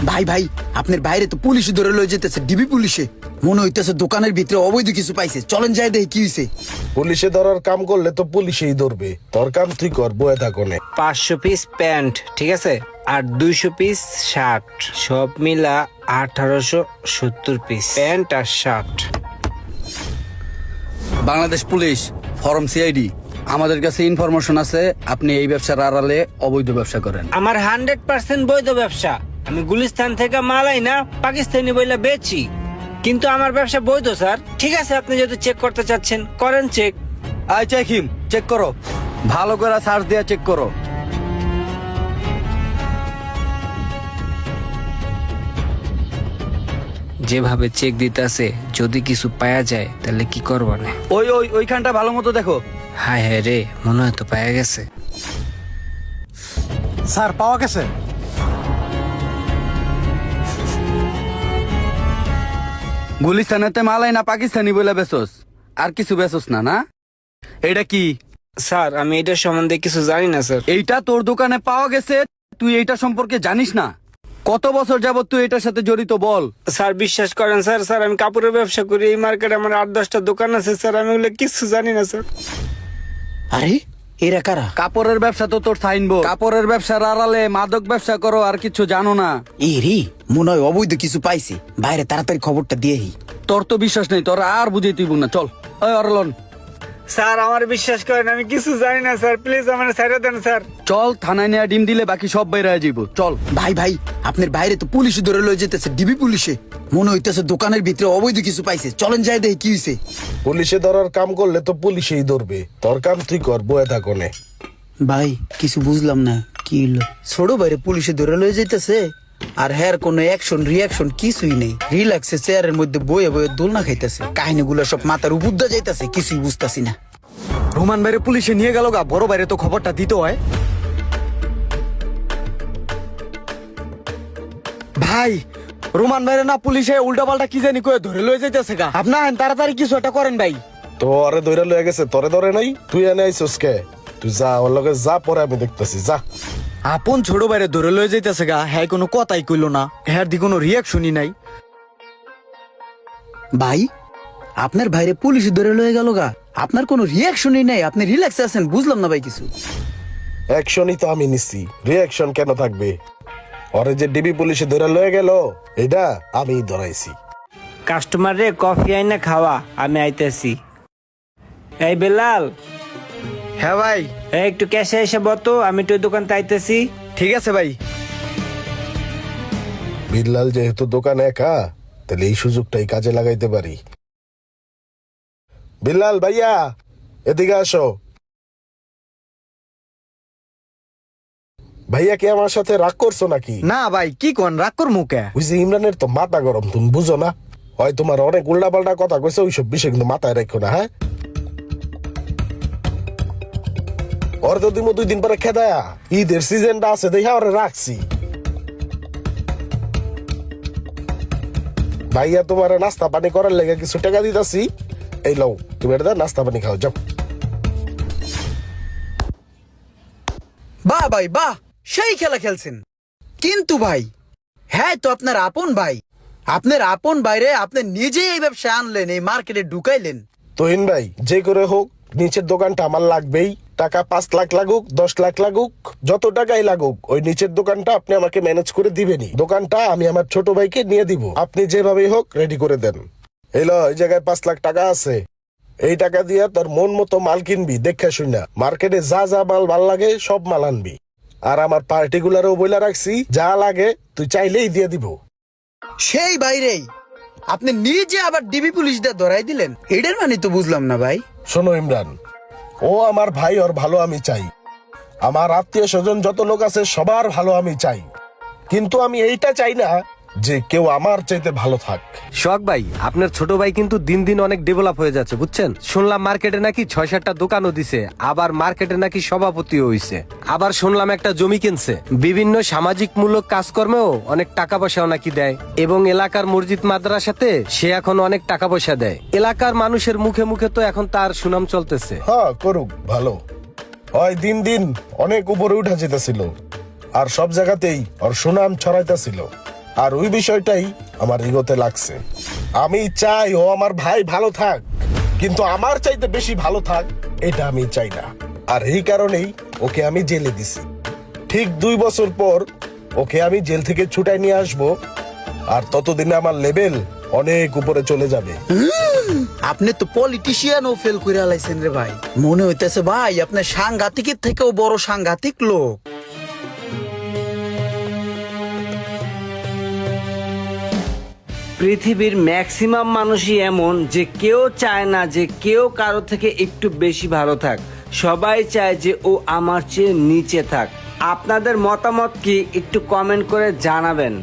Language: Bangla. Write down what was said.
ভাই ভাই আপনার বাইরে তো পুলিশে ধরে লয়ে যেতেছে, ডিবি পুলিশে। মনে হইতেছে দোকানের ভিতরে অবৈধ কিছু পাইছে, চলেন যাই দেখি কি হইছে। পুলিশে ধরার কাম করলে তো পুলিশেই ধরবে, তোর কাম তুই কর, বয়ে থাকনে। 500 পিস প্যান্ট, ঠিক আছে, আর 200 পিস শার্ট, সব মিলা 1870 পিস প্যান্ট আর shirt. Bangladesh police, from CID. আমাদের কাছে ইনফরমেশন আছে আপনি এই ব্যবসার আড়ালে অবৈধ ব্যবসা করেন। আমার 100% বৈধ ব্যবসা। আমি গুলিস্তান থেকে মালাই না পাকিস্তানি বইলা বেচি, কিন্তু আমার ব্যবসা বৈধ স্যার। ঠিক আছে, আপনি যদি চেক করতে চাচ্ছেন করেন check. I check him, check করো, ভালো করে সার্চ দিয়া চেক করো। যেভাবে চেক দিতেছে, যদি কিছু পাওয়া যায় তাহলে কি করবো না। ওইখানটা ভালো মতো দেখো। হায় হায় রে, মনে হয় তো পাওয়া গেছে। স্যার পাওয়া গেছে। গুলিস্তানেতে মালাই না পাকিস্তানি বলে বেচোস, আর কিছু বেচোস না? না, এটা কি? স্যার আমি এটার সম্বন্ধে কিছু জানি না স্যার। এইটা তোর দোকানে পাওয়া গেছে, তুই এইটা সম্পর্কে জানিস না? কত বছর যাবত তুই এটার সাথে জড়িত বল? স্যার বিশ্বাস করেন স্যার, স্যার আমি কাপড়ের ব্যবসা করি, এই মার্কেটে আমার 8-10টা দোকান আছে স্যার, আমি ওগুলো কিছু জানি না স্যার। আরে এরা কারা? কাপড়ের ব্যবসা তো তোর থাইনবো, কাপড়ের ব্যবসার আড়ালে মাদক ব্যবসা করো আর কিছু জানো না। এ রে, মনে হয় অবৈধ কিছু পাইছে, বাইরে তাড়াতাড়ি খবরটা দিয়েহি। তোর তো বিশ্বাস নেই, তোর আর বুঝে তুই না। চল ওই অরলন, স্যার আমার বিশ্বাস করেন, আমি কিছু জানি না স্যার, প্লিজ আমার ছেড়ে দেন স্যার। চল থানায় নিয়ে ডিম দিলে বাকি সব বাইরে যাইব। চল ভাই ভাই আপনার বাইরে তো পুলিশে ধরে লয়ে যেতেছে, ডিবি পুলিশে। মনে হইতেছে দোকানের ভিতরে অবৈধ কিছু পাইছে, চলেন যাই দেখি কি হইছে। পুলিশে ধরার কাম করলে তো পুলিশেই ধরবে, তোর কাম তুই কর, বয়ে থাকনে। ভাই কিছু বুঝলাম না, কি হলো? ছোট বাইরে পুলিশে ধরে লয়ে যেতেছে, আর হ্যার কোনো অ্যাকশন রিয়াকশন কিছুই নেই। রিল্যাক্সে চেয়ারের মধ্যে বয়ে বয়ে দোলনা খাইতেছে, কাহিনীগুলো সব মাথার উপর দিয়ে যাইতেছে, কিছুই বুঝতাছি না। রোমান বাইরে পুলিশে নিয়ে গেল গা, বড় বাইরে তো খবরটা দিতে হয়। ভাই রোমান বাইরে না পুলিশে উল্টা পাল্টা কি জানি কয়ে ধরে লয়ে যাইতেছে গা। আপনার তাড়াতাড়ি কিছু একটা করেন ভাই। তো আরে দইরা লয়ে গেছে, তোরে ধরে নাই? তুই এনে আইছস কে? তুই যা, ওর লগে যা, পরে আমি দেখতেছি, যা। আপন ছোট বাইরে ধরে লয়ে যাইতেছে গা, হ্যাঁ কোনো কথাই কইলো না, হ্যাঁ দি কোনো রিয়াকশনই নাই। ভাই আপনার ভাইরে পুলিশে ধরে লয়ে গেল গা, আপনার কোনো রিয়াকশনই নাই, আপনি রিল্যাক্সে আছেন, বুঝলাম না ভাই কিছু। অ্যাকশনই তো আমি নিছি, রিয়াকশন কেন থাকবে? ওরে যে ডিবি পুলিশে ধরে লয়ে গেল, এটা আমি ধরাইছি। কাস্টমার রে কফি আইনা খাওয়া, আমি আইতেছি। এই বেলাল, হ্যাঁ ভাই। এই একটু ক্যাশে এসে বতো, আমি একটু দোকানতে আইতেছি। ঠিক আছে ভাই। বিল্লাল যেহেতু দোকানে একা, তাহলে এই সুযোগটাই কাজে লাগাইতে পারি। বিল্লাল ভাইয়া, এদিকে আসো। ভাইয়া কি আমার সাথে রাগ করছো নাকি? না ভাই, কি কোন রাগ কর মুখে? ওই যে ইমরানের তো মাথা গরম, তুমি বুঝো না? হয় তোমার অনেক উল্টা পাল্টা কথা কইছে, ওইসব বিষয় কিন্তু মাথায় রাখো না, হ্যাঁ? ওর তো তুমি 2 দিন পরে খেদায়া, ঈদের সিজনটা আছে দেখা ওরে রাখছি। ভাইয়া তোমার নাস্তা পানি করার লেগে কিছু টাকা দিতাছি, এই লও, তুমি এটা নাস্তা পানি খাও, যাও। বাহ ভাই বাহ, সেই খেলা খেলছেন। কিন্তু ভাই, হ্যাঁ তো আপনার আপন ভাই, আপনার আপন বাইরে আপনি নিজে এই ব্যবসা আনলেন, এই মার্কেটে ঢুকাইলেন। তোহিন ভাই, যে করে হোক নিচের দোকানটা আমার লাগবেই। টাকা 5 লাখ লাগুক, 10 লাখ লাগুক, যত টাকাই লাগুক, ওই নিচের দোকানটা আপনি আমাকে ম্যানেজ করে দিবেনই। দোকানটা আমি আমার ছোট ভাইকে নিয়ে দিব, আপনি যেভাবেই হোক রেডি করে দেন। এলো, এই জায়গায় 5 লাখ টাকা আছে, এই টাকা দিয়ে তোর মন মতো মাল কিনবি, দেখে শুনা। মার্কেটে যা যা মাল ভাল লাগে সব মাল আনবি, আর আমার পার্টিকুলারও বইলা রাখছি, যা লাগে তুই চাইলেই দিয়ে দিব। সেই বাইরেই আপনি নিজে আবার ডিবি পুলিশ দিয়ে ধরাই দিলেন, এটার মানে তো বুঝলাম না ভাই। শোনো ইমরান, ও আমার ভাই, ওর ভালো আমি চাই। আমার আত্মীয় স্বজন যত লোক আছে সবার ভালো আমি চাই, কিন্তু আমি এইটা চাই না যে কেউ আমার চাইতে ভালো থাক। শখ ভাই, আপনার ছোট ভাই কিন্তু দিন দিন অনেক ডেভেলপ হয়ে যাচ্ছে, বুঝছেন? শুনলাম মার্কেটে নাকি 6-7টা দোকানও দিছে, আবার মার্কেটে নাকি সভাপতিও হইছে, আবার শুনলাম একটা জমি কিনছে। বিভিন্ন সামাজিক মূলক কাজকর্মেও অনেক টাকা পয়সাও নাকি দেয়, এবং এলাকার মসজিদ মাদ্রাসাতে সে এখন অনেক টাকা পয়সা দেয়। এলাকার মানুষের মুখে মুখে তো এখন তার সুনাম চলতেছে। হ্যাঁ করুক, ভালো হয়। দিন দিন অনেক উপরে উঠা যেতেছিল, আর সব জায়গাতেই ওর সুনাম ছড়াইতেছিল। আর ওই বিষয়টাই আমার ইগোতে লাগছে। আমি চাই ও আমার ভাই ভালো থাক, কিন্তু আমার চাইতে বেশি ভালো থাক এটা আমি চাই না। আর এই কারণেই ওকে আমি জেলে দিছি। ঠিক 2 বছর পর ওকে আমি জেল থেকে ছুটাই নিয়ে আসব, আর ততদিনে আমার লেভেল অনেক উপরে চলে যাবে। আপনি তো পলিটিশিয়ানও ফেল করে আলাইছেন রে ভাই। মনে হইতেছে ভাই আপনি সাংঘাতিকের থেকেও বড় সাংঘাতিক লোক। পৃথিবীর ম্যাক্সিমাম মানুষই এমন যে কেউ চায় না যে কেউ কারো থেকে একটু বেশি ভালো থাক। সবাই চায় যে ও আমার চেয়ে নিচে থাক। আপনাদের মতামত কি একটু কমেন্ট করে জানাবেন।